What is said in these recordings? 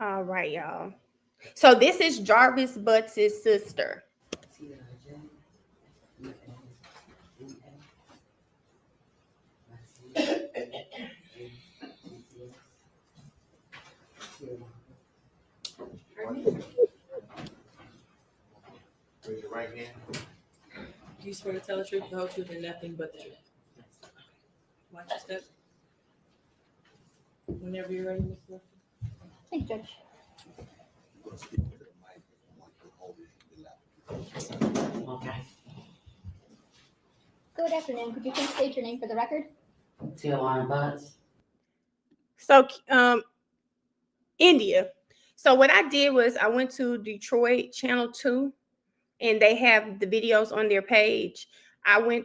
All right, y'all. So this is Jarvis Butts' sister. Raise your right hand. Do you swear to tell the truth, the whole truth, and nothing but the truth? Watch your step. Whenever you're ready, Ms. Wilson. Thanks, Judge. Okay. Good afternoon. Could you please state your name for the record? Tijuana Butts. So, India. So what I did was I went to Detroit Channel 2, and they have the videos on their page. I'm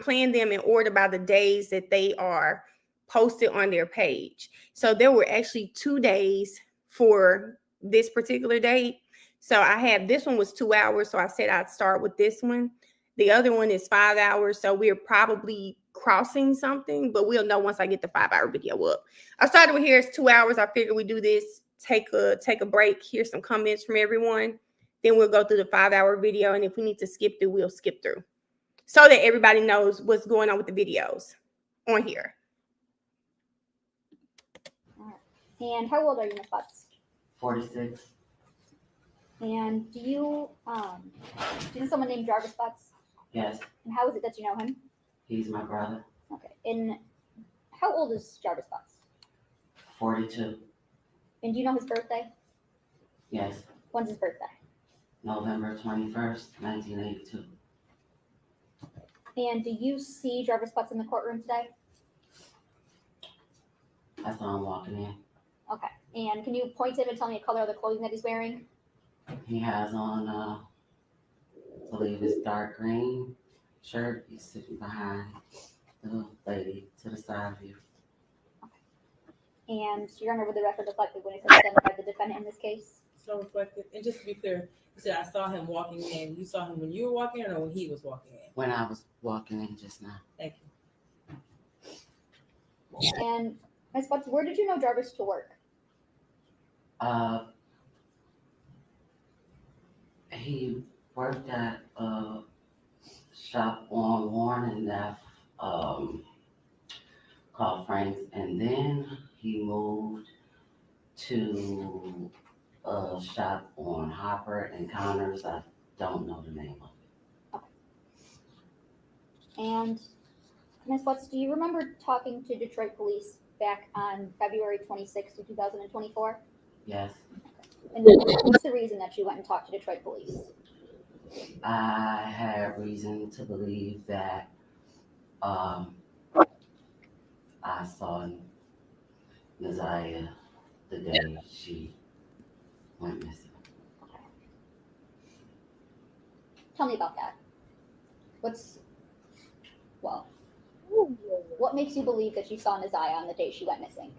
playing them in order by the days that they are posted on their page. So there were actually 2 days for this particular date. So I had, this one was 2 hours. So I said I'd start with this one. The other one is 5 hours. So we're probably crossing something, but we'll know once I get the 5-hour video up. I started with here, it's 2 hours. I figured we do this, take a break, hear some comments from everyone. Then we'll go through the 5-hour video. And if we need to skip through, we'll skip through, so that everybody knows what's going on with the videos on here. All right. And how old are you, Ms. Butts? 46. And do you know someone named Jarvis Butts? Yes, And how is it that you know him? he's my brother. Okay. And how old is Jarvis Butts? 42. And do you know his birthday? Yes, When's his birthday? November 21st, 1982. And do you see Jarvis Butts in the courtroom today? I saw him walking in. Okay. And can you point to him and tell me the color of the clothing that he's wearing? He has on, I believe it's dark green shirt. He's sitting behind the lady to the side of you. And your Honor, would the record reflect when he said identified the defendant in this case? So reflective. And just to be clear, you said I saw him walking in. You saw him when you were walking in or when he was walking in? When I was walking in just now. Thank you. And Ms. Butts, where did you know Jarvis to work? He worked at a shop on Warren and F, called Frank's, and then he moved to a shop on Hopper and Connors. I don't know the name of it. And Ms. Butts, do you remember talking to Detroit police back on February 26th of 2024? Yes, And what's the reason that you went and talked to Detroit police? I had reason to believe that I saw Naziah the day she went missing. Tell me about that. What makes you believe that you saw Naziah on the day she went missing?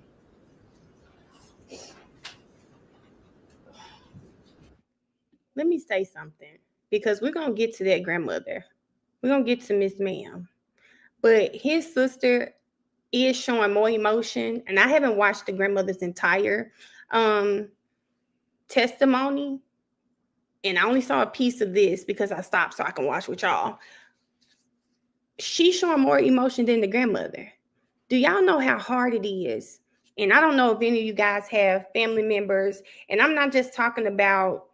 Let me say something, because we're going to get to that grandmother. We're going to get to Miss Ma'am. But his sister is showing more emotion. And I haven't watched the grandmother's entire testimony. And I only saw a piece of this because I stopped so I can watch with y'all. She's showing more emotion than the grandmother. Do y'all know how hard it is? And I don't know if any of you guys have family members. And I'm not just talking about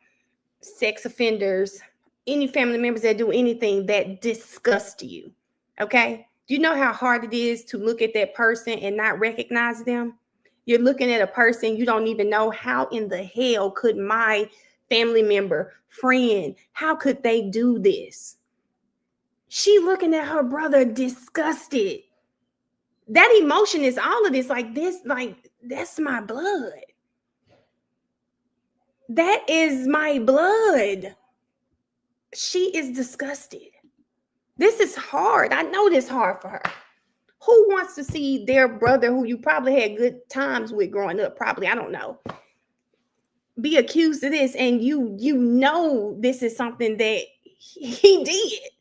sex offenders, any family members that do anything that disgusts you. Okay? Do you know how hard it is to look at that person and not recognize them? You're looking at a person you don't even know. How in the hell could my family member, friend, how could they do this? She looking at her brother disgusted. That emotion is all of this, like this, like that's my blood. That is my blood. She is disgusted. This is hard. I know this is hard for her. Who wants to see their brother, who you probably had good times with growing up, probably, I don't know, be accused of this, and you know this is something that he did?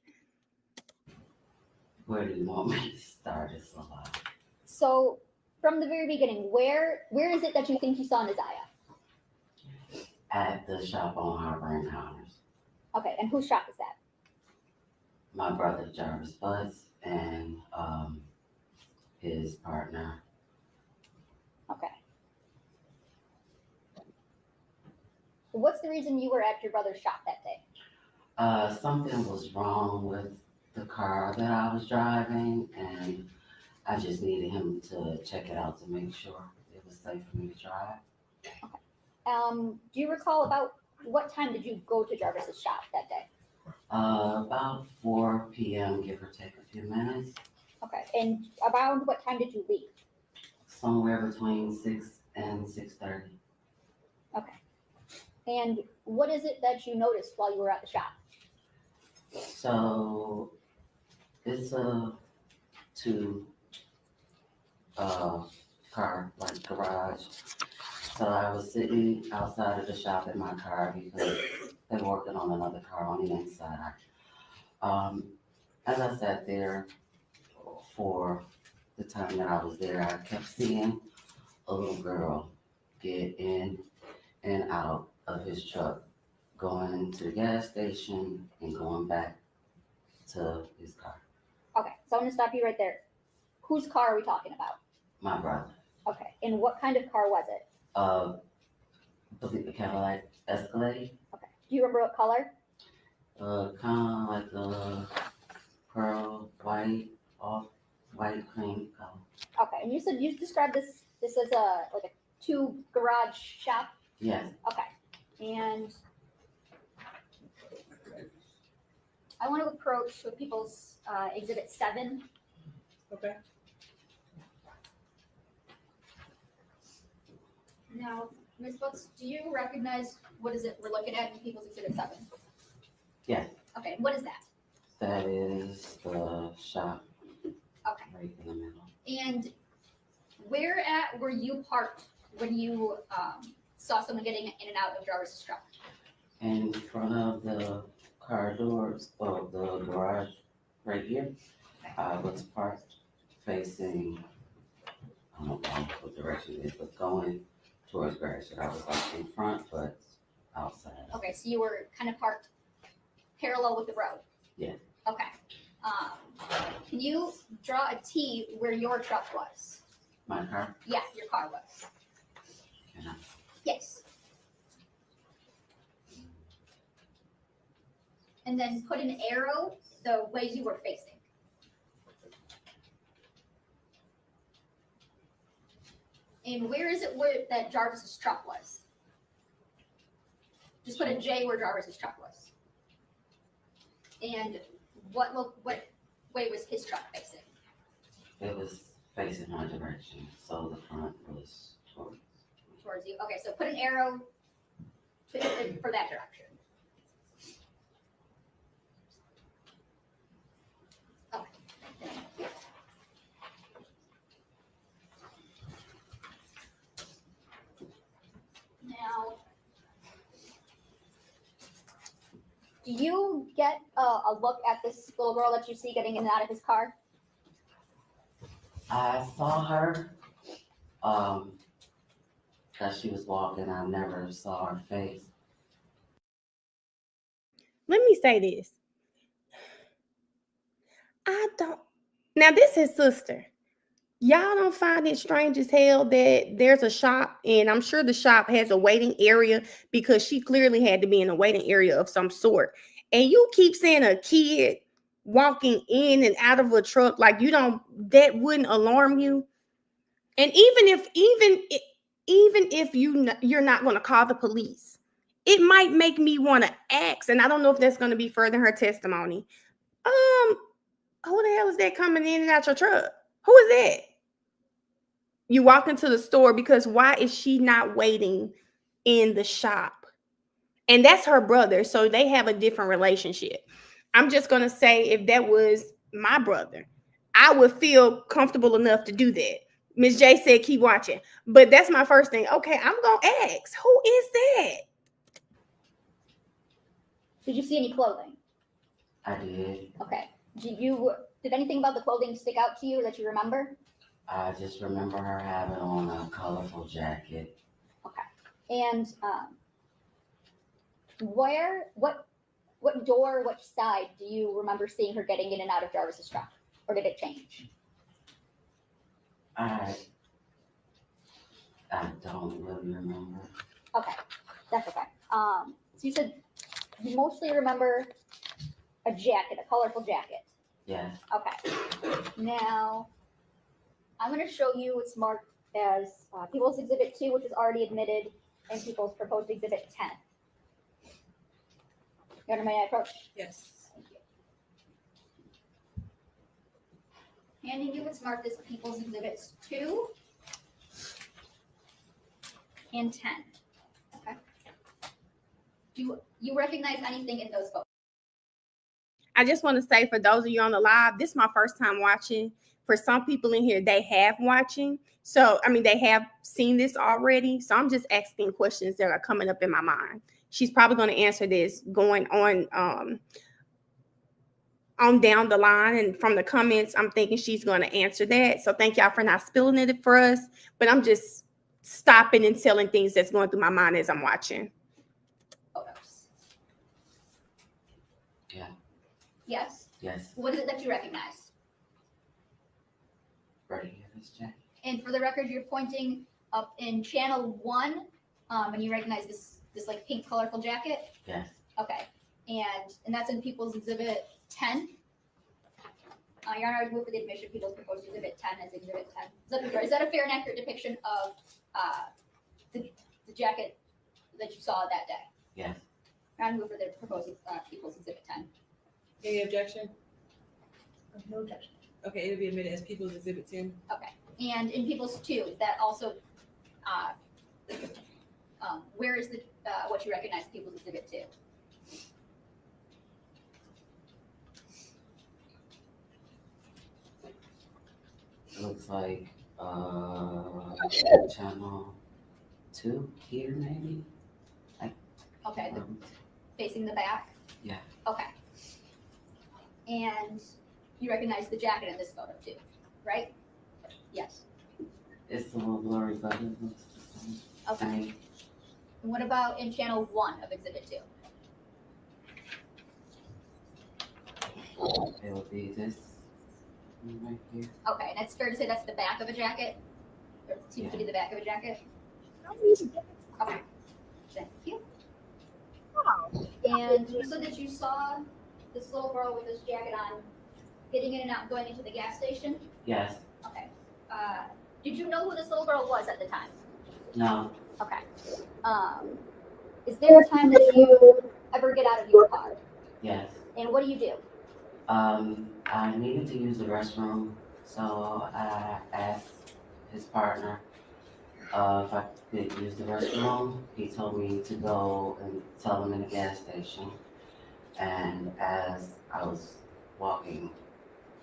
Where do you want me to start? It's a lot. So from the very beginning, where is it that you think you saw Naziah? At the shop on Harbor and Counters. Okay, and whose shop is that? My brother Jarvis Butts and his partner. Okay. What's the reason you were at your brother's shop that day? Something was wrong with the car that I was driving, and I just needed him to check it out to make sure it was safe for me to drive. Do you recall about what time did you go to Jarvis's shop that day? About 4 p.m., give or take a few minutes. Okay, and around what time did you leave? Somewhere between 6 and 6:30. Okay. And what is it that you noticed while you were at the shop? So it's a two car, like garage. So I was sitting outside of the shop in my car because they were working on another car on the inside. As I sat there for the time that I was there, I kept seeing a little girl get in and out of his truck, going to the gas station and going back to his car. Okay, so I'm gonna stop you right there. Whose car are we talking about? My brother. Okay, and what kind of car was it? Believe the Cadillac Escalade. Okay, do you remember what color? Kind of like a pearl white, off white cream color. Okay, and you said you described this as a two garage shop. Yes. Okay, and I want to approach with people's Exhibit 7. Okay. Now, Ms. Butts, do you recognize what is it we're looking at in People's Exhibit 7? Yes. Okay, what is that? That is the shop Okay, right in the middle. and where at were you parked when you saw someone getting in and out of Jarvis's truck? In front of the car doors of the garage right here, I was parked facing, I don't know what direction it is, but going towards Gratiot. I was like in front, but outside. Okay, so you were kind of parked parallel with the road? Yeah. Okay. Can you draw a T where your truck was? My car? Yeah, your car was. Can I? Yes. And then put an arrow the ways you were facing. And where is it where that Jarvis's truck was? Just put a J where Jarvis's truck was. And what way was his truck facing? It was facing my direction, so the front was Towards you. Okay, so put an arrow for that direction. Okay. Now, do you get a look at this little girl that you see getting in and out of his car? I saw her, as she was walking. I never saw her face. Let me say this. Now this is sister. Y'all don't find it strange as hell that there's a shop, and I'm sure the shop has a waiting area because she clearly had to be in a waiting area of some sort. And you keep seeing a kid walking in and out of a truck like that wouldn't alarm you. And even if you're not going to call the police, it might make me want to ask, and I don't know if that's going to be further her testimony. Who the hell is that coming in and out your truck? Who is that? You walk into the store because why is she not waiting in the shop? And that's her brother, so they have a different relationship. I'm just going to say if that was my brother, I would feel comfortable enough to do that. Ms. J said keep watching. But that's my first thing. Okay, I'm going to ask, who is that? Did you see any clothing? I did. Okay. Did anything about the clothing stick out to you that you remember? I just remember her having on a colorful jacket. Okay. And What door, which side do you remember seeing her getting in and out of Jarvis's truck? Or did it change? I don't really remember. Okay, that's okay. So you said you mostly remember a jacket, a colorful jacket. Yes. Okay. Now, I'm going to show you what's marked as People's Exhibit 2, which is already admitted, and People's Proposed Exhibit 10. You understand my approach? Yes. Thank you. Handing you what's marked as People's Exhibits 2 and 10. Okay. Do you recognize anything in those photos? I just want to say for those of you on the live, this is my first time watching. For some people in here, they have watching. So, they have seen this already. So I'm just asking questions that are coming up in my mind. She's probably going to answer this going on down the line. And from the comments, I'm thinking she's going to answer that. So thank y'all for not spilling it for us. But I'm just stopping and telling things that's going through my mind as I'm watching. Photos. Yeah. Yes. Yes. What is it that you recognize? Right here, this jacket. And for the record, you're pointing up in channel 1, and you recognize this like pink colorful jacket. Yes. Okay, and that's in People's Exhibit 10. Your Honor, I move for the admission of People's Proposed Exhibit 10 as Exhibit 10. Is that a fair and accurate depiction of the jacket that you saw that day? Yes. Your Honor, I move for the proposed People's Exhibit 10. Any objection? No objection. Okay, it'll be admitted as People's Exhibit 10. Okay, and in People's 2, is that also where is the what you recognize People's Exhibit 2? It looks like channel 2 here, maybe. Okay, facing the back? Yeah. Okay. And you recognize the jacket in this photo too, right? Yes. It's a little blurry, but it looks the same. Okay. And what about in channel 1 of Exhibit 2? It would be this one right here. Okay, and it's fair to say that's the back of a jacket? Or it seems to be the back of a jacket? Okay. Thank you. And you said that you saw this little girl with this jacket on getting in and out going into the gas station? Yes. Okay. Did you know who this little girl was at the time? No. Okay. Is there a time that you ever get out of your car? Yes. And what do you do? I needed to use the restroom, so I asked his partner if I could use the restroom. He told me to go and tell him in the gas station. And as I was walking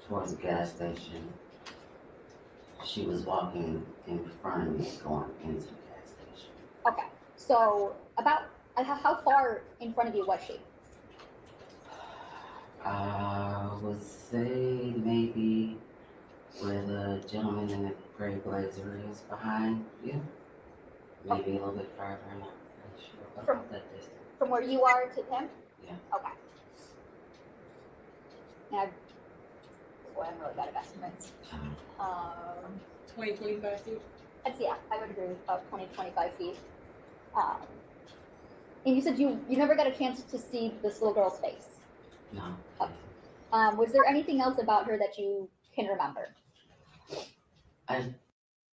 towards the gas station, she was walking in front of me going into the gas station. Okay. So about how far in front of you was she? I would say maybe where the gentleman in the gray blazer is behind you. Maybe a little bit farther, I'm not really sure about that distance. From where you are to him? Yeah. Okay. Now, boy, I'm really bad at estimates. 20, 25 feet. I would agree with about 20, 25 feet. And you said you never got a chance to see this little girl's face. No. Was there anything else about her that you can remember?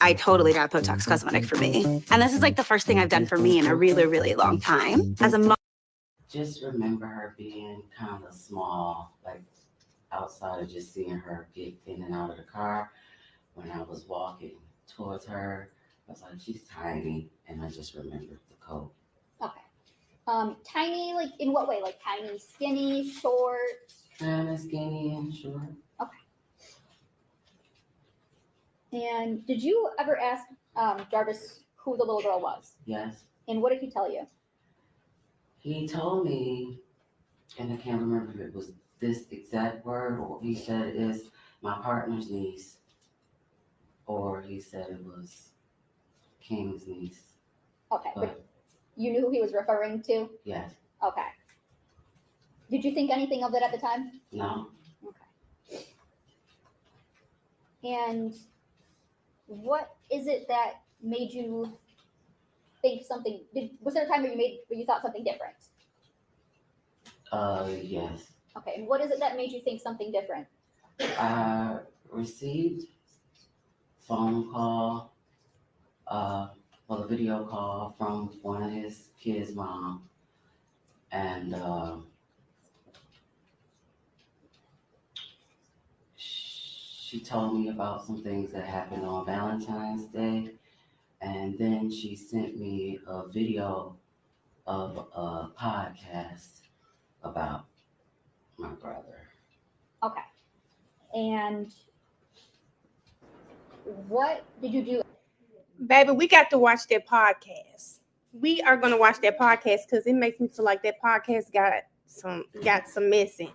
I totally got Botox Cosmetic for me. And this is like the first thing I've done for me in a really, really long time. As a mom. Just remember her being kind of small, like outside of just seeing her get in and out of the car. When I was walking towards her, I was like, she's tiny, and I just remembered the coat. Okay. Tiny, like in what way? Like tiny, skinny, short? Kind of skinny and short. And did you ever ask Jarvis who the little girl was? Yes. And what did he tell you? He told me, and I can't remember if it was this exact word, or he said it's my partner's niece, or he said it was King's niece. Okay, but But you knew who he was referring to? yes. Okay. Did you think anything of it at the time? No, Okay. And what is it that made you think something? Was there a time where you thought something different? yes. Okay. And what is it that made you think something different? I received phone call, well, a video call from one of his kids' mom, and she told me about some things that happened on Valentine's Day, and then she sent me a video of a podcast about my brother. Okay. And what did you do? Baby, we got to watch that podcast. We are gonna watch that podcast because it makes me feel like that podcast got some missing.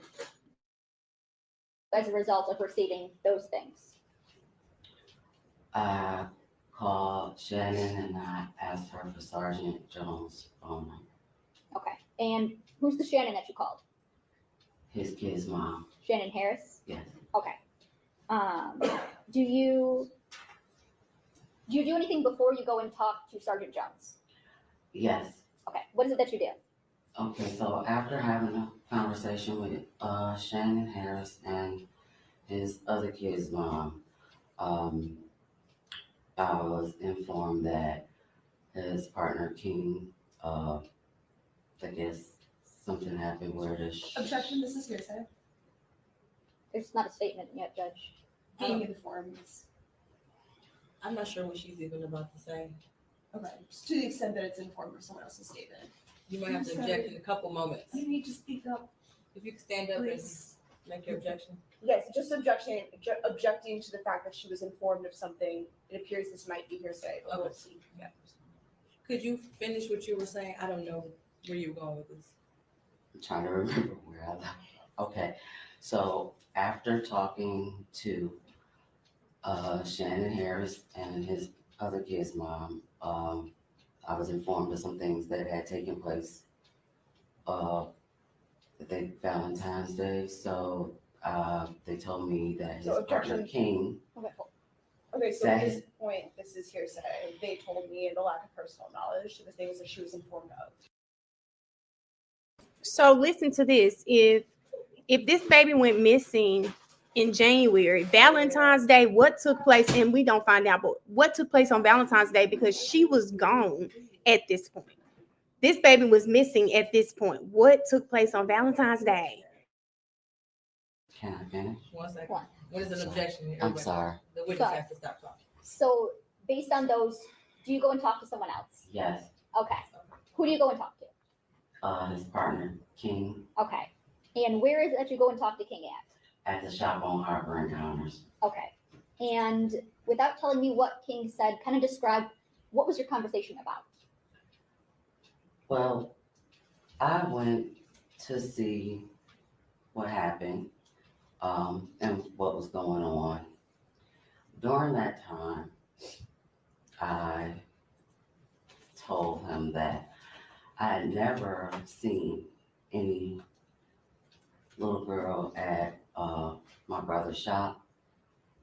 As a result of receiving those things? I called Shannon and I asked her for Sergeant Jones' phone number, Okay. And who's the Shannon that you called? his kid's mom. Shannon Harris? Yes. Okay. Do you do anything before you go and talk to Sergeant Jones? Yes. Okay. What is it that you do? Okay, so after having a conversation with Shannon Harris and his other kid's mom, I was informed that his partner King, I guess something happened where Objection, this is hearsay. There's not a statement yet, Judge. Being informed. I'm not sure what she's even about to say. Okay, just to the extent that it's informed of someone else's statement. You might have to object in a couple moments. You need to speak up, If you could stand up and please. make your objection. Yes, just objecting to the fact that she was informed of something. It appears this might be hearsay, but we'll see. Yeah. Could you finish what you were saying? I don't know where you were going with this. I'm trying to remember where I left. Okay, so after talking to Shannon Harris and his other kid's mom, I was informed of some things that had taken place I think Valentine's Day. So they told me that his So partner objection. King, Okay, cool. Okay, so That at is- this point, this is hearsay. They told me the lack of personal knowledge to the things that she was informed of. So listen to this. If this baby went missing in January, Valentine's Day, what took place, and we don't find out, but what took place on Valentine's Day, because she was gone at this point. This baby was missing at this point. What took place on Valentine's Day? can I finish? 1 second. What? What is an Sorry. objection? I'm Everybody- sorry. The witness Sorry. has to stop talking. So based on those, do you go and talk to someone else? Yes, Okay. Who do you go and talk to? his partner King Okay. And where is it that you go and talk to King at? at the shop on Harbor Encounters. Okay. And without telling me what King said, kind of describe what was your conversation about? Well, I went to see what happened and what was going on. During that time, I told him that I had never seen any little girl at my brother's shop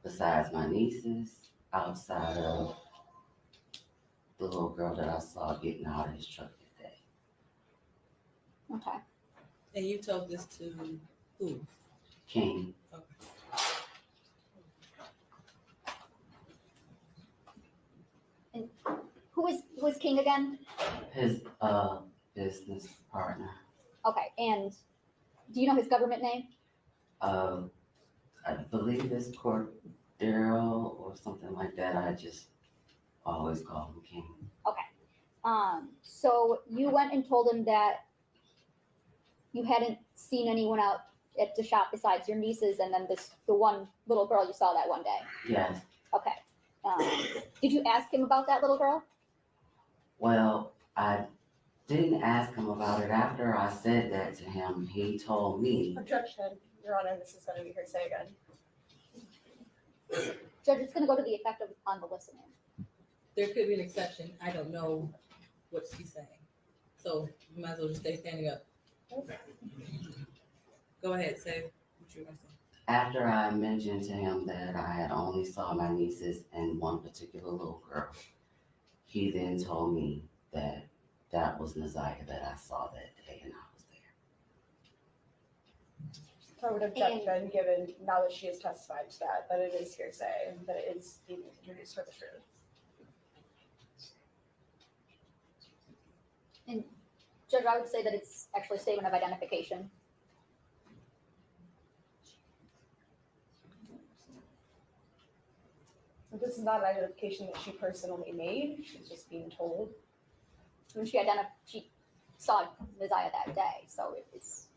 besides my nieces, outside of the little girl that I saw getting out of his truck that day. Okay. And you told this to who? King, Who is King again? his business partner. Okay. And do you know his government name? I believe it's Cordero or something like that. I just always call him King. So you went and told him that you hadn't seen anyone out at the shop besides your nieces and then the one little girl you saw that one day. Yes. Okay. Did you ask him about that little girl? Well, I didn't ask him about it. After I said that to him, he told me. Objection, Your Honor, this is going to be hearsay again. Judge, it's going to go to the effect of on the listener. There could be an exception. I don't know what she's saying. So you might as well just stay standing up. Go ahead, say what you were gonna say. After I mentioned to him that I had only saw my nieces and one particular little girl, he then told me that that was Naziah that I saw that day and I was there. So I would object then, given now that she has testified to that it is hearsay, that it is being introduced for the truth. And Judge, I would say that it's actually a statement of identification. So this is not an identification that she personally made, she's just being told. When she saw Naziah that day, so it's.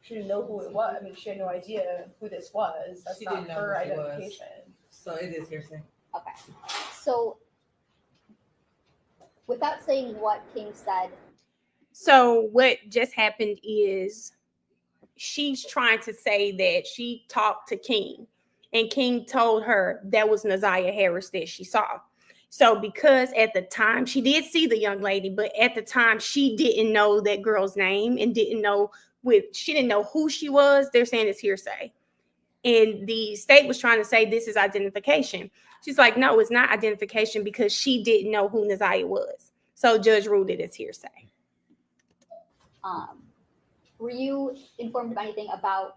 She didn't know who it was. I mean, she had no idea who this was. That's She not didn't know her who she was. identification. So it is hearsay. Okay, so without saying what King said, So what just happened is she's trying to say that she talked to King and King told her that was Naziah Harris that she saw. So because at the time she did see the young lady, but at the time she didn't know that girl's name and she didn't know who she was, they're saying it's hearsay. And the state was trying to say this is identification. She's like, no, it's not identification because she didn't know who Naziah was. So judge ruled it as hearsay. were you informed of anything about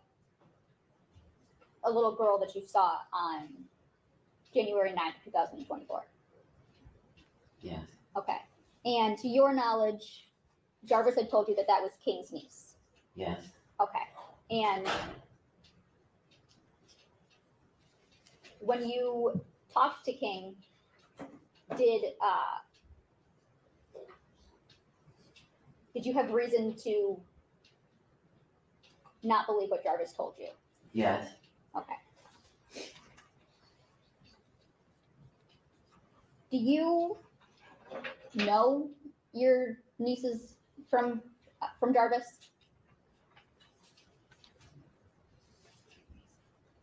a little girl that you saw on January 9th, 2024? Yes, Okay. And to your knowledge, Jarvis had told you that that was King's niece. yes, Okay. And when you talked to King, did you have reason to not believe what Jarvis told you? yes, Okay. Do you know your nieces from Jarvis?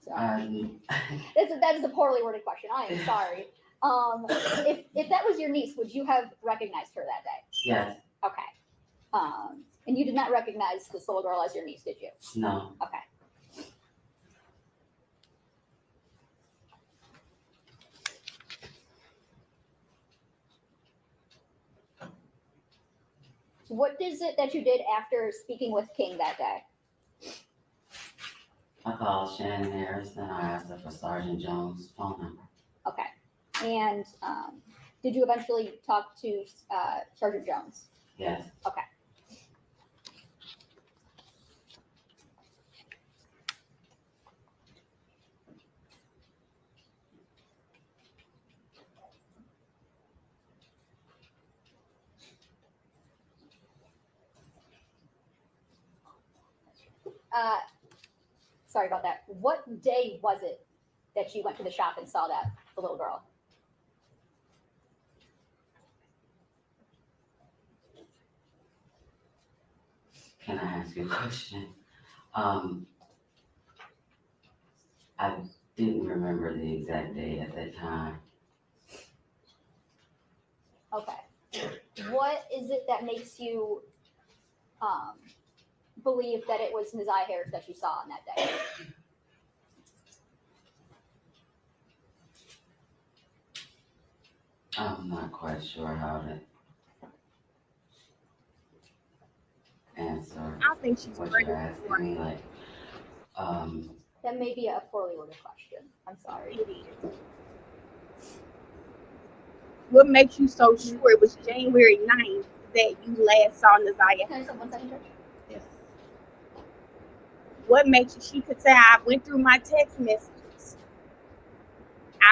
Sorry. That is a poorly worded question. I am sorry. If that was your niece, would you have recognized her that day? yes, Okay. And you did not recognize this little girl as your niece, did you? no, Okay. What is it that you did after speaking with King that day? I called Shannon Harris and I asked her for Sergeant Jones' phone number. Okay. And did you eventually talk to Sergeant Jones? Yes, Okay. Sorry about that. What day was it that you went to the shop and saw the little girl? can I ask you a question? I didn't remember the exact day at that time. Okay. What is it that makes you believe that it was Naziah Harris that you saw on that day? I'm not quite sure how to answer I don't think she's what ready you're asking for me, like, That may be a poorly worded question. I'm sorry. it. What makes you so sure it was January 9th that you last saw Naziah? Can I just have 1 second, Judge? Yes. What makes you, she could say, I went through my text messages.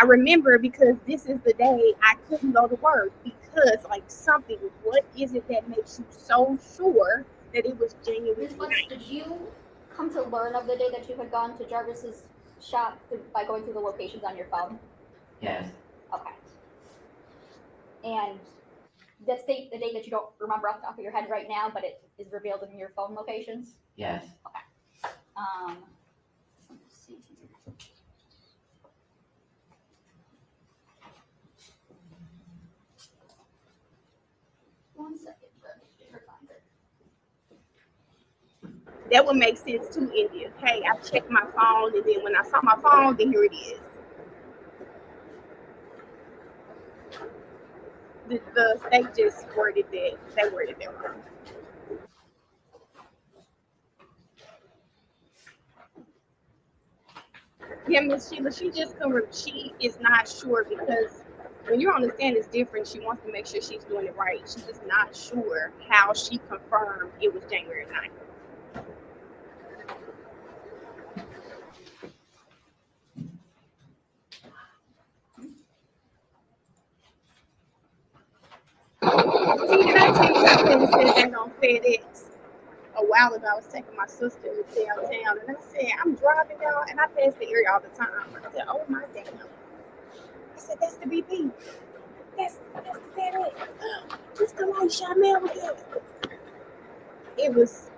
I remember because this is the day I couldn't go to work because like something, what is it that makes you so sure that it was January Ms. Butts, 9th? did you come to learn of the day that you had gone to Jarvis's shop by going through the locations on your phone? yes, Okay. And that's the date that you don't remember off the top of your head right now, but it is revealed in your phone locations? yes. Let's see here. One second, Judge. Get her find it. That would make sense too, India. Hey, I checked my phone, and then when I saw my phone, then here it is. They just worded that. They worded that wrong. Yeah, Miss Sheila, she is not sure because when you're on the stand, it's different. She wants to make sure she's doing it right. She's just not sure how she confirmed it was January 9th. See, did I tell you something that said that on FedEx? A while ago, I was taking my sister downtown, and I said, I'm driving, y'all, and I pass the area all the time. I said, oh my damn. I said, that's the BP. That's the FedEx. Just the light shot mail again. It was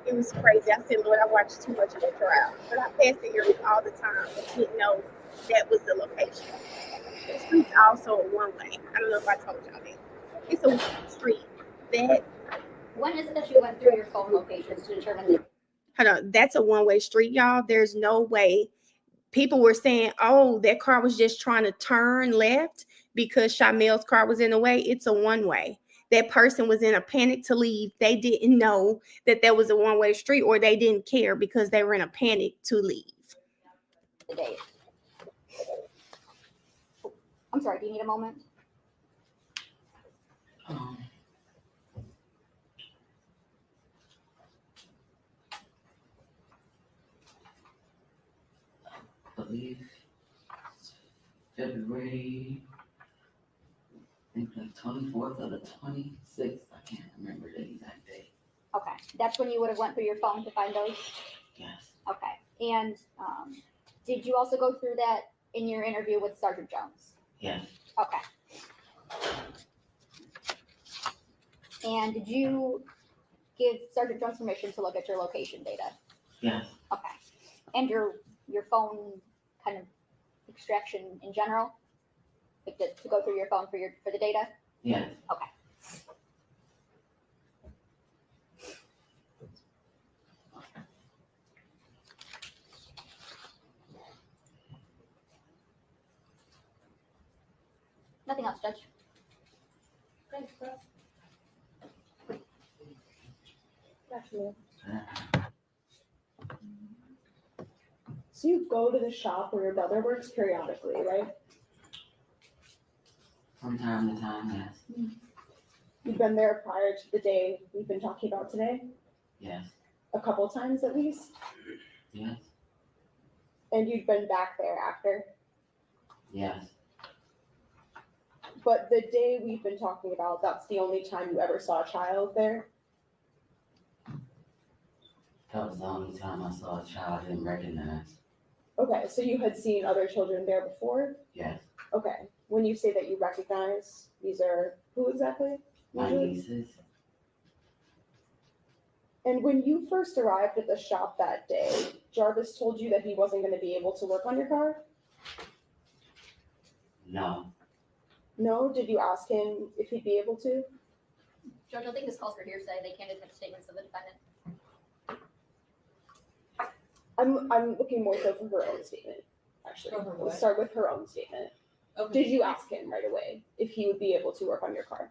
crazy. I said, Lord, I watched too much of the crowd. But I passed the area all the time and didn't know that was the location. The street's also a one-way. I don't know if I told y'all that. It's a street that. When is it that you went through your phone locations to determine the Hold on, that's a one-way street, y'all. There's no way. People were saying, oh, that car was just trying to turn left because Shamel's car was in the way. It's a one-way. That person was in a panic to leave. They didn't know that there was a one-way street, or they didn't care because they were in a panic to leave. date? I'm sorry, do you need a moment? I believe February, I think the 24th or the 26th. I can't remember the exact date. Okay, that's when you would have went through your phone to find those? Yes. Okay, and did you also go through that in your interview with Sergeant Jones? Yes. Okay. And did you give Sergeant Jones permission to look at your location data? Yes. Okay. And your phone kind of extraction in general? Like to go through your phone for the data? Yes. Okay. Nothing else, Judge. Thanks, Chris. Actually. So you go to the shop where your brother works periodically, right? From time to time, yes. You've been there prior to the day we've been talking about today? Yes. A couple times at least? Yes. And you'd been back there after? Yes. But the day we've been talking about, that's the only time you ever saw a child there? That was the only time I saw a child I didn't recognize. Okay, so you had seen other children there before? Yes. Okay, when you say that you recognize, these are who exactly? My usually? nieces. And when you first arrived at the shop that day, Jarvis told you that he wasn't going to be able to work on your car? No. No? Did you ask him if he'd be able to? Judge, I think this calls for hearsay. They can't admit statements of the defendant. I'm looking more so from her own statement, actually. From her We'll what? start with her own statement. Okay. Did you ask him right away if he would be able to work on your car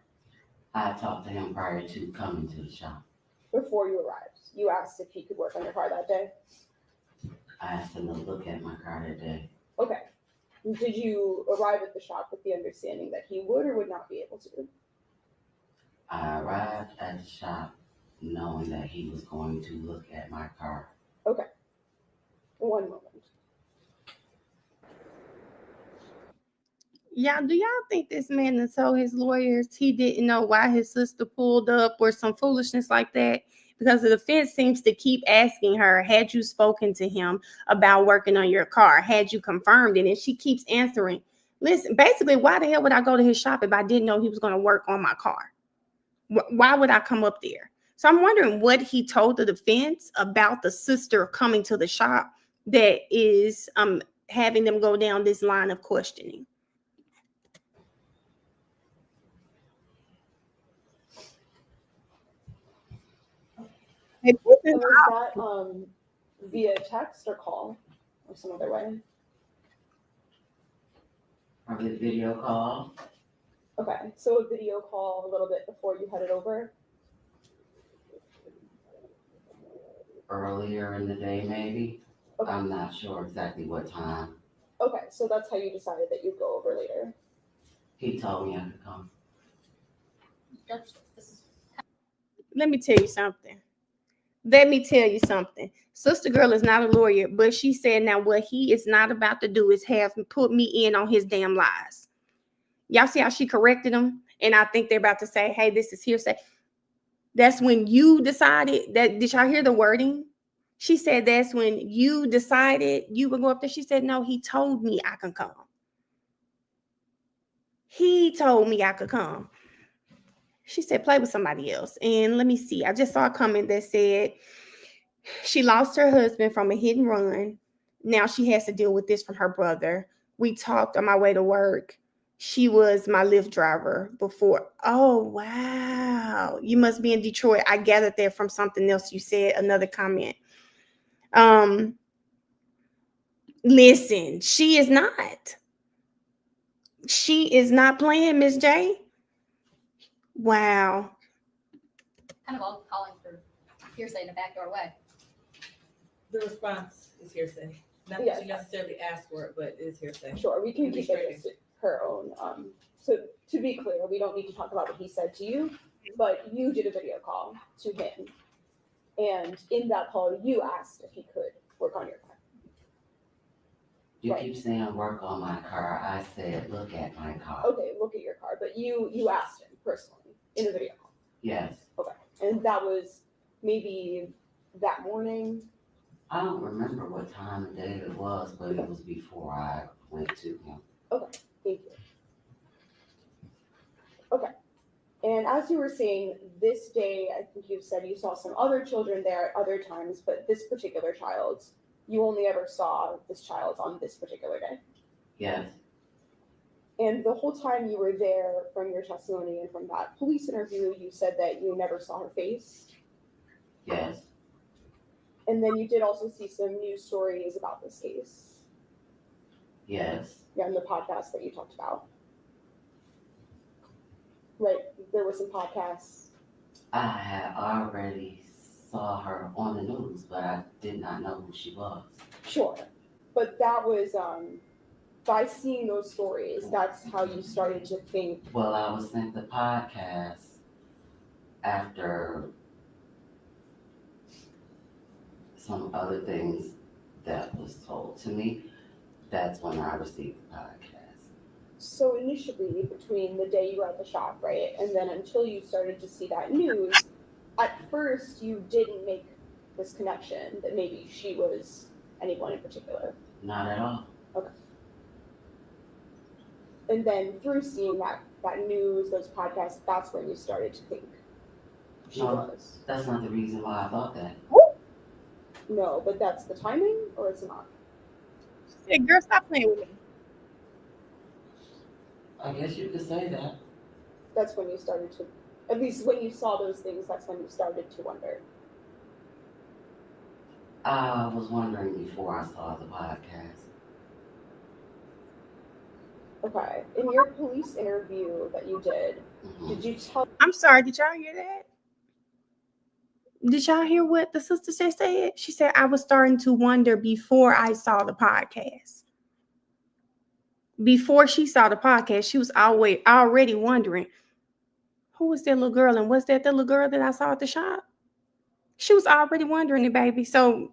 I talked to him prior to coming to the shop. before you arrived? You asked if he could work on your car that day? I asked him to look at my car that day. Okay. Did you arrive at the shop with the understanding that he would or would not be able to? I arrived at the shop knowing that he was going to look at my car. Okay. One moment. Y'all, do y'all think this man that told his lawyers he didn't know why his sister pulled up or some foolishness like that? Because the defense seems to keep asking her, had you spoken to him about working on your car? Had you confirmed it? And she keeps answering, listen, basically, why the hell would I go to his shop if I didn't know he was going to work on my car? Why would I come up there? So I'm wondering what he told the defense about the sister coming to the shop that is having them go down this line of questioning. Hey, this is- And was that via text or call or some other way? Or the video call, Okay, so a video call a little bit before you headed over. earlier in the day maybe. Okay. I'm not sure exactly what time. Okay, so that's how you decided that you'd go over later. He told me I could come. Let me tell you something. Let me tell you something. Sister girl is not a lawyer, but she said now what he is not about to do is have put me in on his damn lies. Y'all see how she corrected him? And I think they're about to say, hey, this is hearsay. That's when you decided that. Did y'all hear the wording? She said that's when you decided you would go up there. She said, no, he told me I can come. He told me I could come. She said, play with somebody else. And let me see. I just saw a comment that said she lost her husband from a hit and run. Now she has to deal with this from her brother. We talked on my way to work. She was my Lyft driver before. Oh, wow. You must be in Detroit. I gathered that from something else you said, another comment. Listen, she is not. She is not playing, Miss J. Wow. Kind of all calling for hearsay in a backdoor way. The response is hearsay. Not Yeah. that you necessarily asked for it, but it's hearsay. Sure, we can Can be keep it as her own. So to be clear, we don't need to talk about what he said to you, but you did a video call to him. And in that call, you asked if he could work on your car. You Right. keep saying work on my car. I said look at my car. Okay, look at your car, but you asked him personally in the video call. Yes. And that was maybe that morning. I don't remember what time of day it was, but it was before I went to him. Thank you. Okay. And as you were saying, this day, I think you said you saw some other children there at other times, but this particular child, you only ever saw this child on this particular day. Yes. And the whole time you were there, from your testimony and from that police interview, you said that you never saw her face. Yes. And then you did also see some news stories about this case. Yes. Yeah, in the podcast that you talked about. Right, there were some podcasts. I had already saw her on the news, but I did not know who she was. Sure, but that was by seeing those stories, that's how you started to think. Well, I was sent the podcast after some other things that was told to me. That's when I received the podcast. So initially, between the day you were at the shop, right, and then until you started to see that news, at first you didn't make this connection that maybe she was anyone in particular. Not at all. And then through seeing that news, those podcasts, that's when you started to think she No. was. That's not the reason why I thought that. No, but that's the timing, or it's not? She said, girl, stop playing with me. I guess you could say that. That's when you started to, at least when you saw those things, that's when you started to wonder. I was wondering before I saw the podcast. Okay, in your police interview that you did Mhm. you tell? I'm sorry, did y'all hear that? Did y'all hear what the sister said? She said, I was starting to wonder before I saw the podcast. Before she saw the podcast, she was already wondering, who was that little girl? And was that the little girl that I saw at the shop? She was already wondering it, baby. So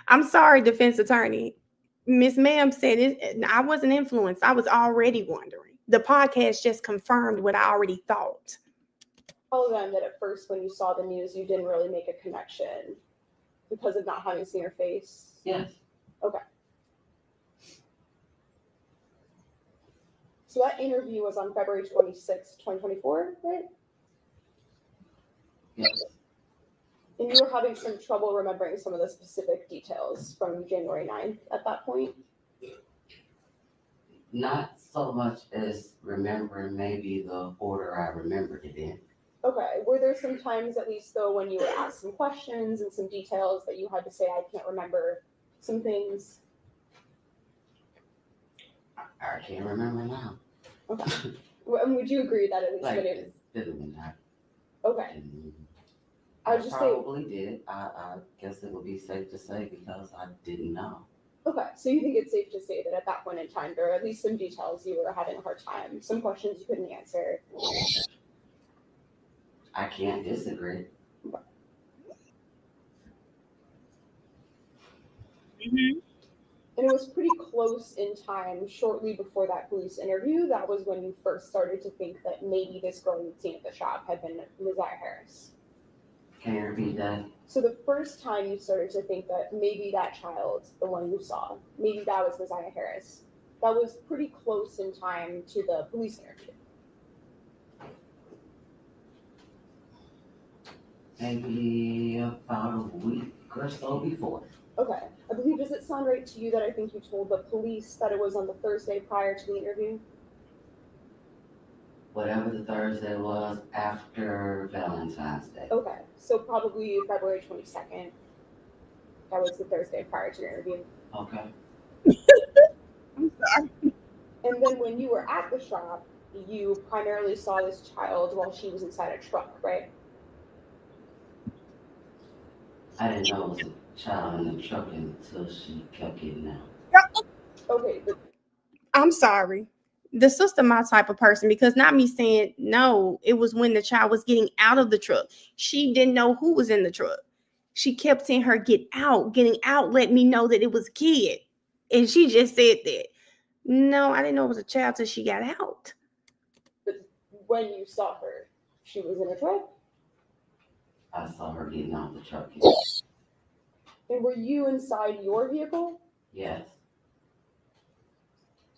I'm sorry, defense attorney. Miss Ma'am said it. I wasn't influenced. I was already wondering. The podcast just confirmed what I already thought. Tell them that at first when you saw the news, you didn't really make a connection because of not having seen her face. Yes. So that interview was on February 26th, 2024, right? Yes. And you were having some trouble remembering some of the specific details from January 9th at that point? Not so much as remembering maybe the order I remembered it in. Okay. Were there some times, at least though, when you were asked some questions and some details that you had to say, I can't remember some things? I can't remember now. Okay. And would you agree that at least Like, when it it's been that. okay. I would just say probably did. I guess it would be safe to say because I didn't know. okay, so you think it's safe to say that at that point in time, there are at least some details you were having a hard time, some questions you couldn't answer. I can't disagree. Mm-hmm. And it was pretty close in time, shortly before that police interview. That was when you first started to think that maybe this girl you'd seen at the shop had been Messiah Harris. Can you repeat that? So the first time you started to think that maybe that child, the one you saw, maybe that was Messiah Harris, that was pretty close in time to the police interview. Maybe about a week or so before. Okay. I believe, does it sound right to you that I think you told the police that it was on the Thursday prior to the interview? Whatever the Thursday was after Valentine's Day. Okay. So probably February 22nd. That was the Thursday prior to your interview. Okay. I'm sorry. And then when you were at the shop, you primarily saw this child while she was inside a truck, right? I didn't know it was a child in the truck until she kept getting out. Okay, but I'm sorry. The sister, my type of person, because not me saying no, it was when the child was getting out of the truck. She didn't know who was in the truck. She kept saying her getting out, let me know that it was a kid. And she just said that. No, I didn't know it was a child till she got out. when you saw her, she was in a truck? I saw her getting out the truck. And were you inside your vehicle? Yes.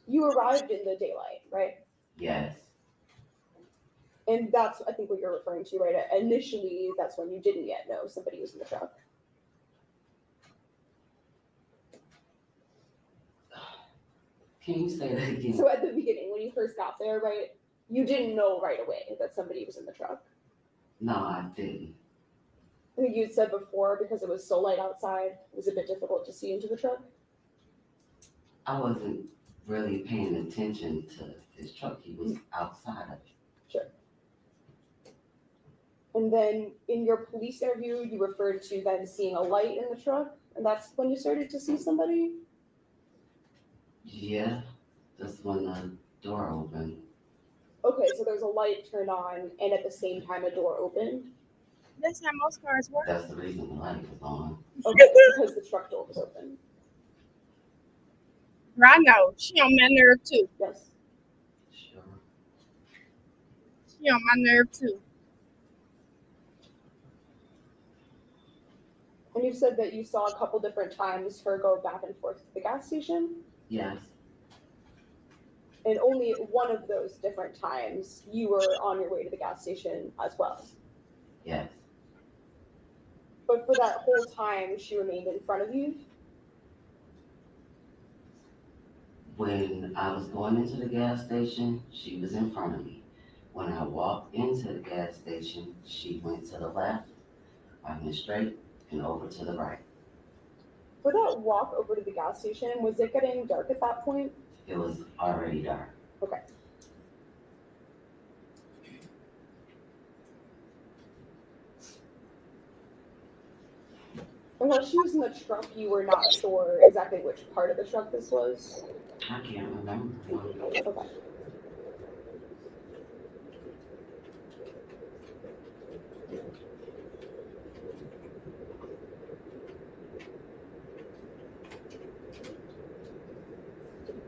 You arrived in the daylight, right? Yes. And that's, I think, what you're referring to, right? Initially, that's when you didn't yet know somebody was in the truck. Can you say that again? So at the beginning, when you first got there, right, you didn't know right away that somebody was in the truck. No, I didn't. I think you had said before, because it was so light outside, it was a bit difficult to see into the truck. I wasn't really paying attention to his truck. He was outside of it. Sure. And then in your police interview, you referred to then seeing a light in the truck, and that's when you started to see somebody? Yeah, that's when the door opened. Okay, so there's a light turned on, and at the same time a door opened? That's how most cars work. That's the reason the light was on. Okay, because the truck door was open. I know. She on my nerve too. Yes. Sure. She on my nerve too. And you said that you saw a couple different times her go back and forth to the gas station, Yes. and only one of those different times you were on your way to the gas station as well. Yes. But for that whole time, she remained in front of you? When I was going into the gas station, she was in front of me. When I walked into the gas station, she went to the left, I went straight, and over to the right. For that walk over to the gas station, was it getting dark at that point? It was already dark. Okay. And while she was in the truck, you were not sure exactly which part of the truck this was? I can't remember. Okay.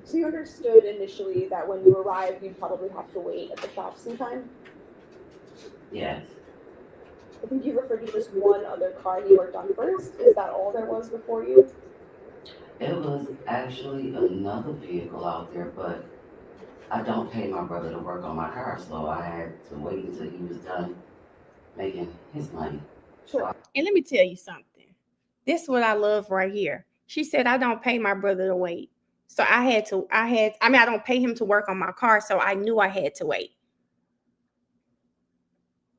So you understood initially that when you arrived, you'd probably have to wait at the shop sometime? Yes. I think you referred to just one other car you worked on first. Is that all there was before you? It was actually another vehicle out there, but I don't pay my brother to work on my car, so I had to wait until he was done making his money. Sure. And let me tell you something. This is what I love right here. She said, I don't pay my brother to wait. So I don't pay him to work on my car. So I knew I had to wait.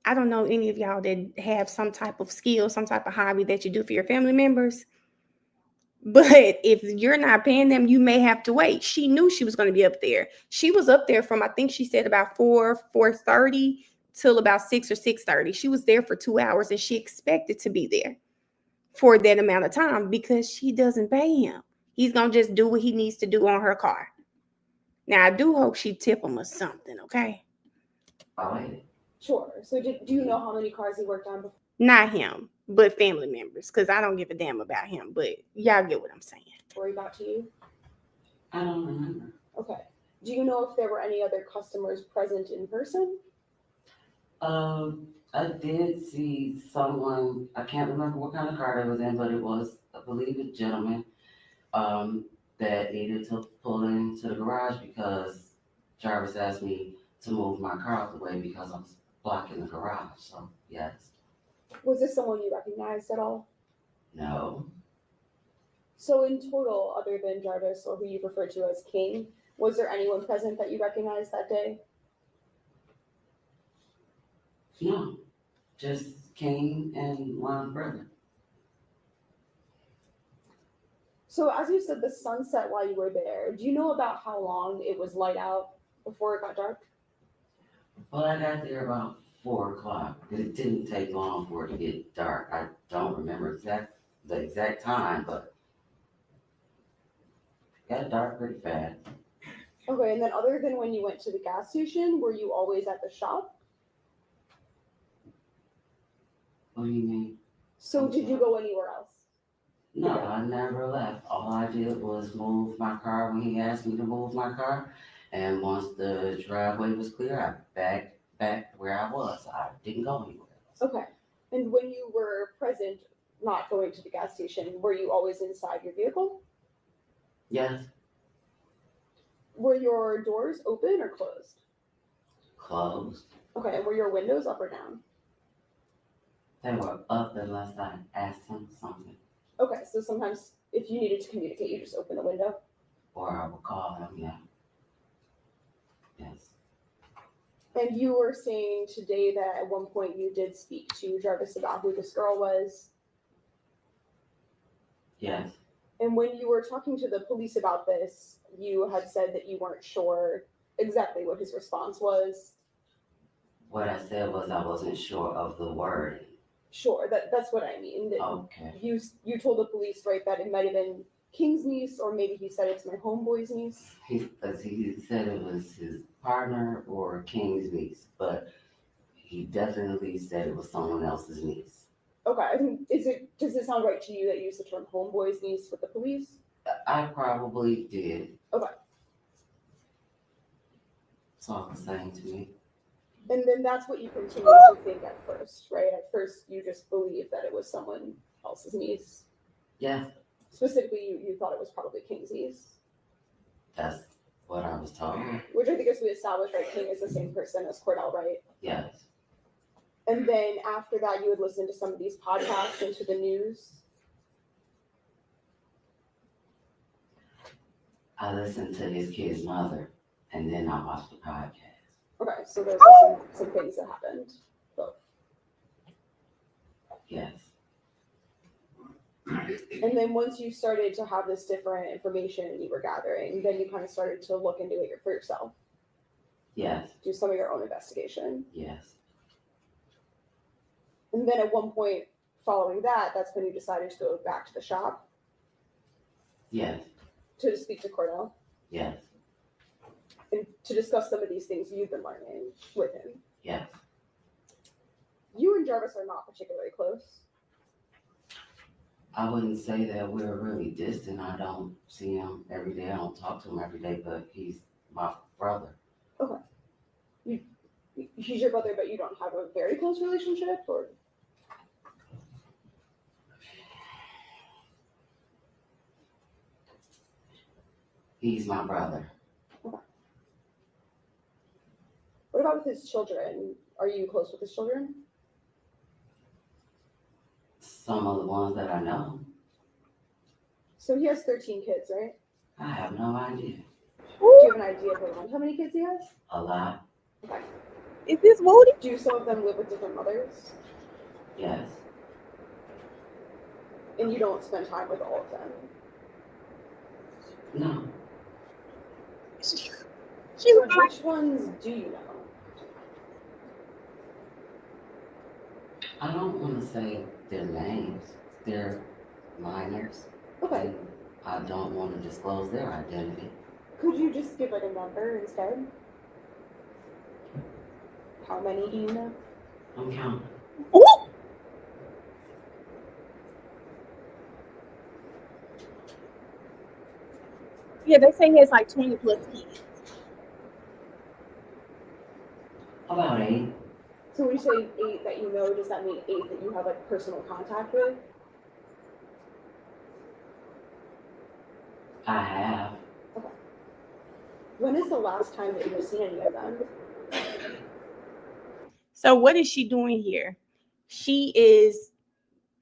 I don't know any of y'all that have some type of skill, some type of hobby that you do for your family members. But if you're not paying them, you may have to wait. She knew she was going to be up there. She was up there from, I think she said about 4:30 till about 6 or 6:30. She was there for 2 hours and she expected to be there for that amount of time because she doesn't pay him. He's going to just do what he needs to do on her car. Now, I do hope she tip him or something, okay? I waited. Sure. So do you know how many cars he worked on before? Not him, but family members, because I don't give a damn about him. But y'all get what I'm saying. Before he got to you? I don't remember. Okay. Do you know if there were any other customers present in person? I did see someone, I can't remember what kind of car they was in, but it was, I believe, a gentleman, that needed to pull into the garage because Jarvis asked me to move my car out the way because I was blocking the garage, so yes. Was this someone you recognized at all? No. So in total, other than Jarvis or who you refer to as King, was there anyone present that you recognized that day? No, just King and my brother. So as you said, the sun set while you were there. Do you know about how long it was light out before it got dark? Well, I got there about 4 o'clock. It didn't take long for it to get dark. I don't remember the exact time, but it got dark pretty fast. Okay, and then other than when you went to the gas station, were you always at the shop? What do you mean? So did you go anywhere else? No, I never left. All I did was move my car when he asked me to move my car. And once the driveway was clear, I back where I was. I didn't go anywhere else. Okay. And when you were present, not going to the gas station, were you always inside your vehicle? Yes, Were your doors open or closed? closed. Okay, and were your windows up or down? They were up unless I asked him something. Okay, so sometimes if you needed to communicate, you just open the window. Or I would call him, yeah. Yes. And you were saying today that at one point you did speak to Jarvis about who this girl was. Yes. And when you were talking to the police about this, you had said that you weren't sure exactly what his response was. What I said was I wasn't sure of the word. Sure, that's what I mean. That Okay. you told the police, right, that it might have been King's niece, or maybe he said it's my homeboy's niece. He said it was his partner or King's niece, but he definitely said it was someone else's niece. Okay, I think does it sound right to you that you used the term homeboy's niece with the police? I probably did. Okay. It's all the same to me. And then that's what you continued to think at first, right? At first, you just believed that it was someone else's niece. Yeah, Specifically, you thought it was probably King's niece, that's what I was told. which I think as we established, right, King is the same person as Cordell, right? Yes. And then after that, you would listen to some of these podcasts and to the news. I listened to his kid's mother, and then I watched the podcast. Okay, so those are some things that happened. Both. Yes. And then once you started to have this different information you were gathering, then you kind of started to look into it for yourself, Yes. do some of your own investigation. Yes. And then at one point following that, that's when you decided to go back to the shop Yes. to speak to Cordell Yes. and to discuss some of these things you've been learning with him. Yes. You and Jarvis are not particularly close. I wouldn't say that we're really distant. I don't see him every day. I don't talk to him every day, but he's my brother. He's your brother, but you don't have a very close relationship, or? He's my brother. What about with his children? Are you close with his children? Some of the ones that I know, So he has 13 kids, right? I have no idea. Do you have an idea of around how many kids he has? A lot. Okay. Is this Woody? Do some of them live with different mothers? Yes. And you don't spend time with all of them? No. She So was like, which ones do you know? I don't want to say their names. They're minors. Okay. And I don't want to disclose their identity. Could you just give like a number instead? How many do you know? I'm counting. ooh. Yeah, they say he has like 20 plus kids. About 8. So when you say 8 that you know, does that mean 8 that you have like personal contact with? I have. When is the last time that you've seen any of them? So what is she doing here? She is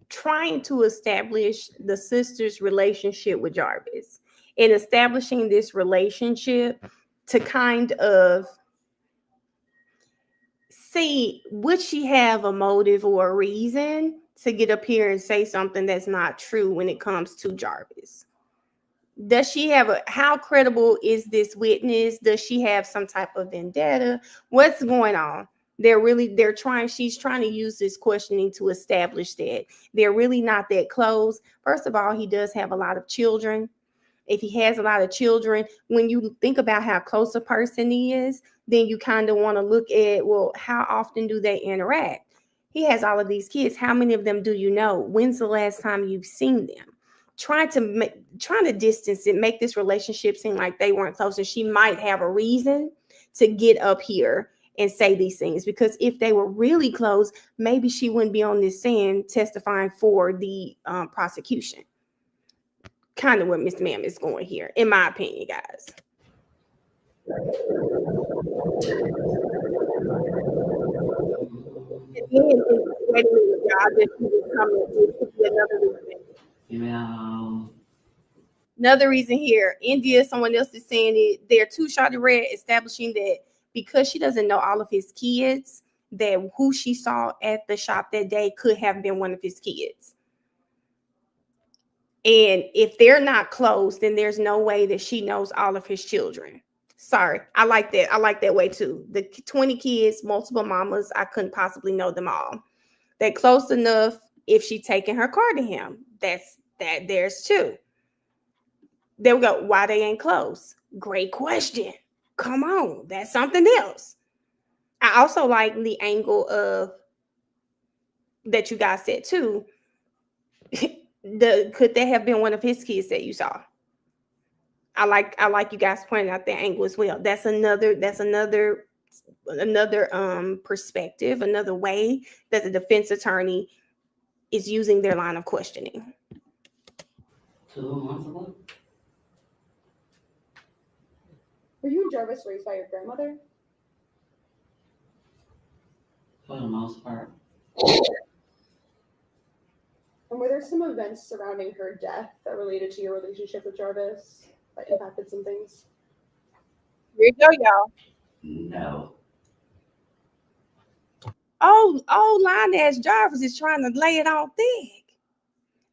trying to establish the sister's relationship with Jarvis and establishing this relationship to kind of see, would she have a motive or a reason to get up here and say something that's not true when it comes to Jarvis? Does she have how credible is this witness? Does she have some type of vendetta? What's going on? She's trying to use this questioning to establish that they're really not that close. First of all, he does have a lot of children. If he has a lot of children, when you think about how close a person is, then you kind of want to look at, well, how often do they interact? He has all of these kids. How many of them do you know? When's the last time you've seen them? Trying to distance it, make this relationship seem like they weren't close, and she might have a reason to get up here and say these things, because if they were really close, maybe she wouldn't be on this stand testifying for the prosecution. Kind of where Miss Ma'am is going here, in my opinion, guys. Another reason here, India, someone else is saying it. They're too shawty red, establishing that because she doesn't know all of his kids, that who she saw at the shop that day could have been one of his kids. And if they're not close, then there's no way that she knows all of his children. Sorry, I like that. I like that way too. The 20 kids, multiple mamas, I couldn't possibly know them all. They're close enough if she taking her car to him. There's two. There we go. Why they ain't close? Great question. Come on, that's something else. I also like the angle of that you guys said too. Could that have been one of his kids that you saw? I like you guys pointing out that angle as well. That's another perspective, another way that the defense attorney is using their line of questioning. 2 months ago? Were you and Jarvis raised by your grandmother? For the most part. And were there some events surrounding her death that related to your relationship with Jarvis that impacted some things? Here you go, y'all. No. Oh, line ass Jarvis is trying to lay it on thick.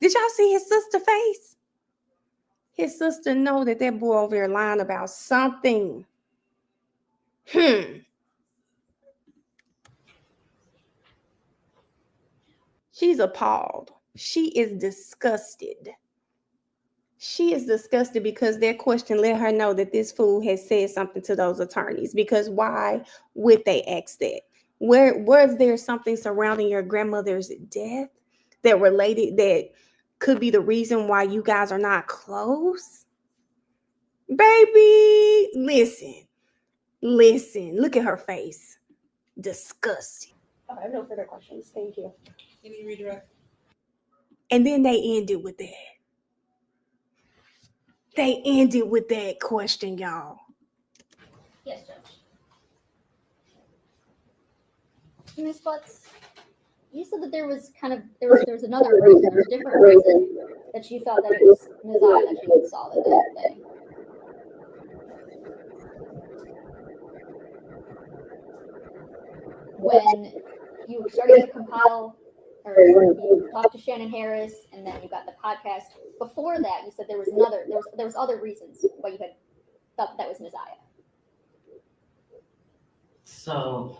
Did y'all see his sister face? His sister know that boy over there lying about something. She's appalled. She is disgusted. She is disgusted because their question let her know that this fool has said something to those attorneys. Because why would they ask that? Was there something surrounding your grandmother's death that could be the reason why you guys are not close? Baby, listen. Look at her face. Disgusting. Oh, I have no further questions. Thank you. Can you redirect? And then they ended with that. They ended with that question, y'all. Yes, Judge. Ms. Butts, you said that there was another reason, there was a different reason that you thought that it was Ms. I that you saw that day. when you started to compile or you talked to Shannon Harris and then you got the podcast. Before that, you said there was other reasons why you had thought that was Messiah. So,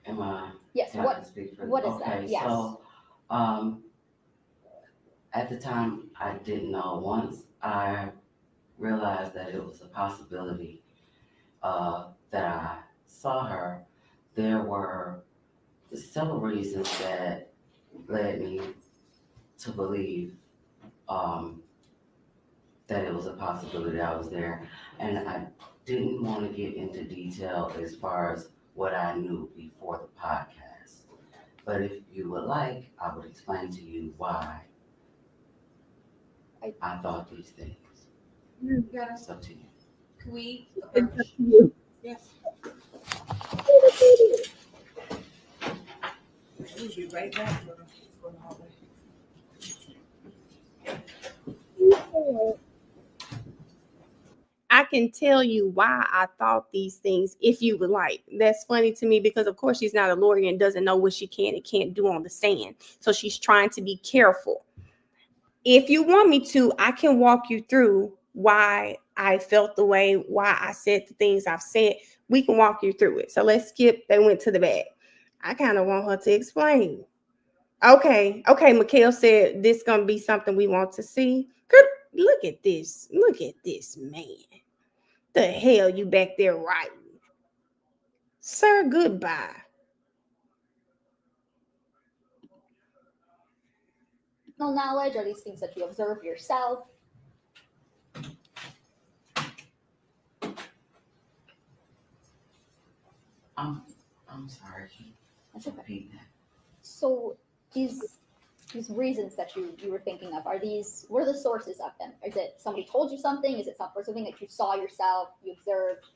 am I? Yes. Can I speak for What is okay, that? Yes. So, at the time, I didn't know. Once I realized that it was a possibility that I saw her, there were several reasons that led me to believe that it was a possibility I was there. And I didn't want to get into detail as far as what I knew before the podcast. But if you would like, I would explain to you why I thought these things. It's up to you. Can we? Yes. We'll be right back. For the hallway. I can tell you why I thought these things if you would like. That's funny to me because, of course, she's not a lawyer and doesn't know what she can and can't do on the stand. So she's trying to be careful. If you want me to, I can walk you through why I felt the way, why I said the things I've said. We can walk you through it. So let's skip. They went to the back. I kind of want her to explain. Okay. Mikhail said this is going to be something we want to see. Look at this. Look at this man. The hell you back there writing? Sir, goodbye. Knowledge are these things that you observe yourself. I'm sorry. That's okay. Repeat that. So these reasons that you were thinking of, what are the sources of them? Is it somebody told you something? Is it something that you saw yourself, you observed,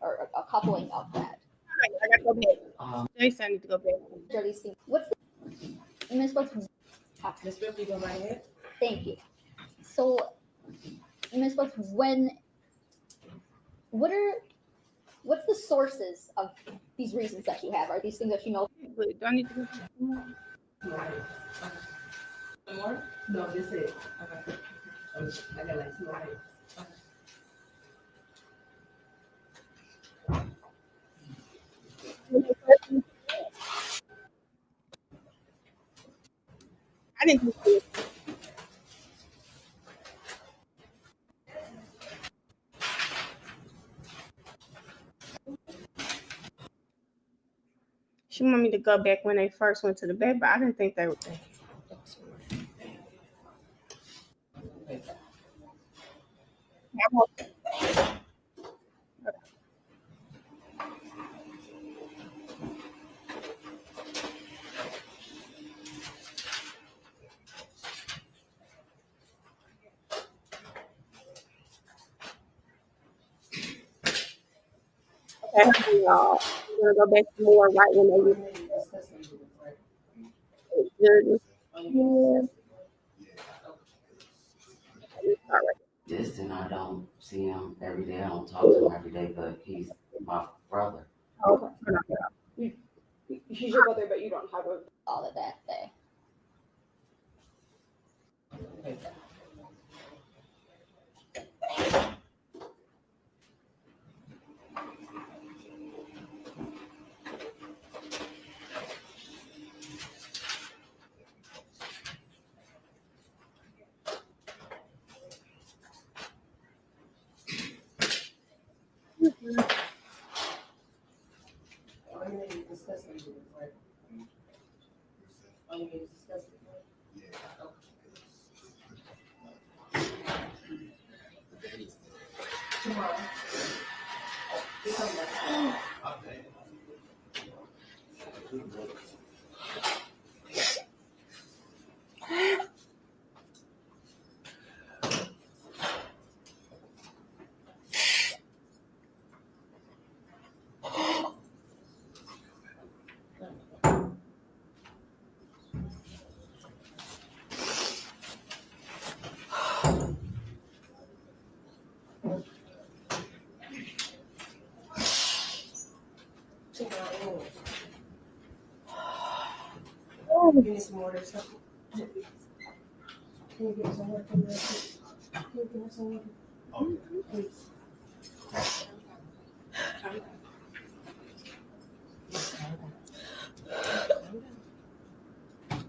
or a coupling of that? I gotta go back. Jason, I need to go back. Are these things? What's the Ms. Butts? Ms. Ripley, go right ahead. Thank you. So, Ms. Butts, what's the sources of these reasons that you have? Are these things that you know? Do I need to go back? One more? No, just it. Okay. I got like 2 items. Okay. I didn't think it. She wanted me to go back when they first went to the bed, but I didn't think they would. Okay, y'all. I'm gonna go back to more right when they were good. Yeah. Distant, I don't see him every day. I don't talk to him every day, but he's my brother. Okay. He's your brother, but you don't have a. All of that day. You need some water or something? Can you get some water from there? Can you get some water? Okay. Please.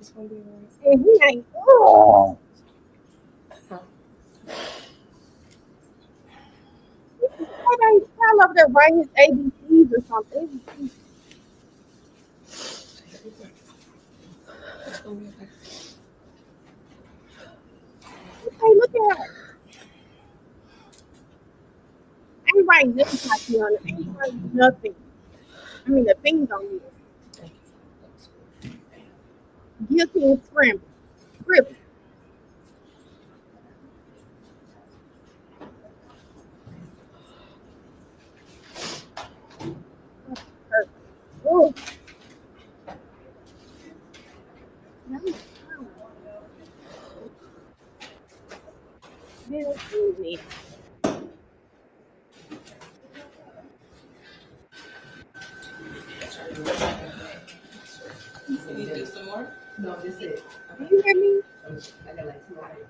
It's gonna be alright. And he ain't. Oh. Why don't you tell over there write his ABCs or something? It's gonna be okay. Hey, look at her. Ain't writing nothing, Tatiana. Ain't writing nothing. I mean, the things on you. Guilty and scramble. Scribble. Oh. No. Little Susie. You need to do some more? No, this is. Do you hear me? I got like 2 hours.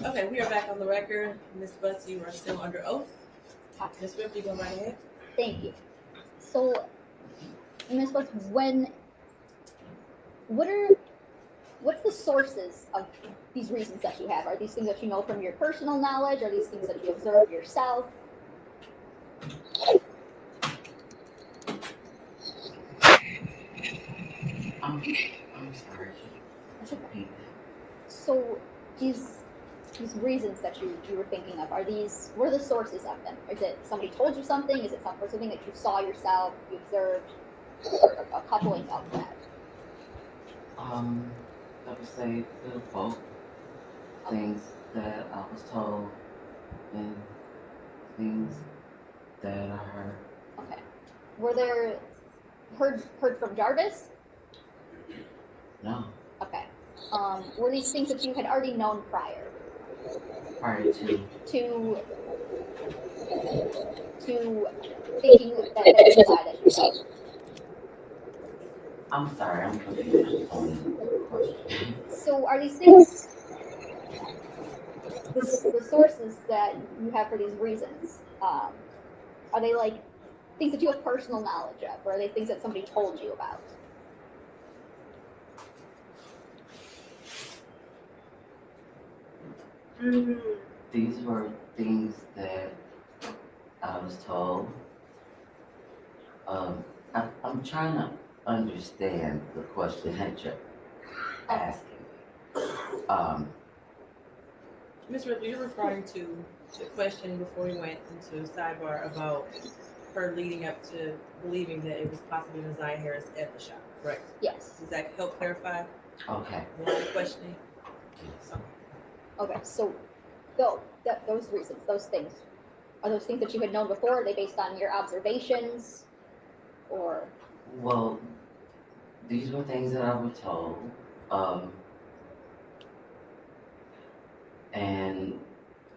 Okay, we are back on the record. Ms. Butts, you are still under oath. Ms. Swift, you go right ahead. Thank you. So, Ms. Butts, what's the sources of these reasons that you have? Are these things that you know from your personal knowledge? Are these things that you observe yourself? I'm sorry. That's okay. Repeat So these reasons that you were thinking of, what are the sources of them? Is it somebody told you something? Is it something that you saw yourself, you observed, or a coupling of that? I would say they're both things that I was told and things that I heard. Okay. Were there heard from Jarvis? No, Okay. Were these things that you had already known prior prior to. to thinking that you lied at yourself? I'm sorry, I'm confused on the question. So are these things the sources that you have for these reasons? Are they like things that you have personal knowledge of, or are they things that somebody told you about? These were things that I was told. I'm trying to understand the question that you're asking. Ms. Ripley, you're referring to the question before we went into sidebar about her leading up to believing that it was possibly Naziah Harris at the shop, correct? Yes. Does that help clarify Okay. the line of questioning? Okay. So those reasons, those things, are those things that you had known before? Are they based on your observations, or? Well, these were things that I was told. And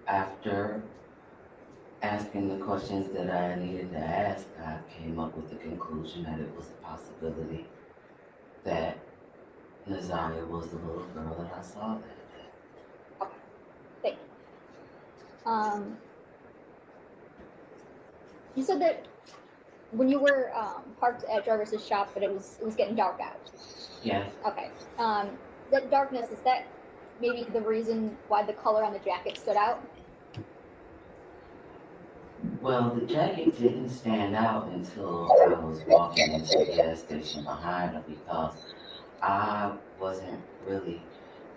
after asking the questions that I needed to ask, I came up with the conclusion that it was a possibility that Naziah was the little girl that I saw that day. Thank you. You said that when you were parked at Jarvis's shop, that it was getting dark out. Yes. Okay. That darkness, is that maybe the reason why the color on the jacket stood out? Well, the jacket didn't stand out until I was walking into the gas station behind her because I wasn't really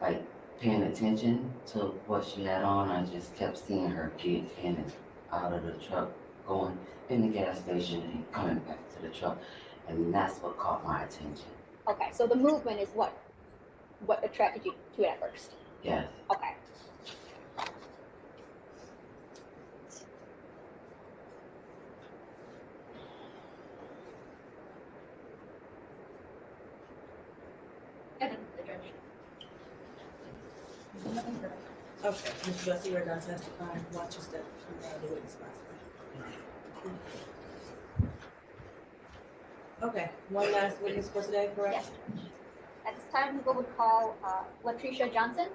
like paying attention to what she had on. I just kept seeing her get in and out of the truck, going in the gas station and coming back to the truck. And that's what caught my attention. Okay, so the movement is what attracted you to it at first. Yes. Okay. Evan, the judge. Okay, Mr. Bessie, you're done testifying. Watch your step. The witness box. Okay, one last witness for today, correct? Yes. At this time, people would call Latricia Johnson.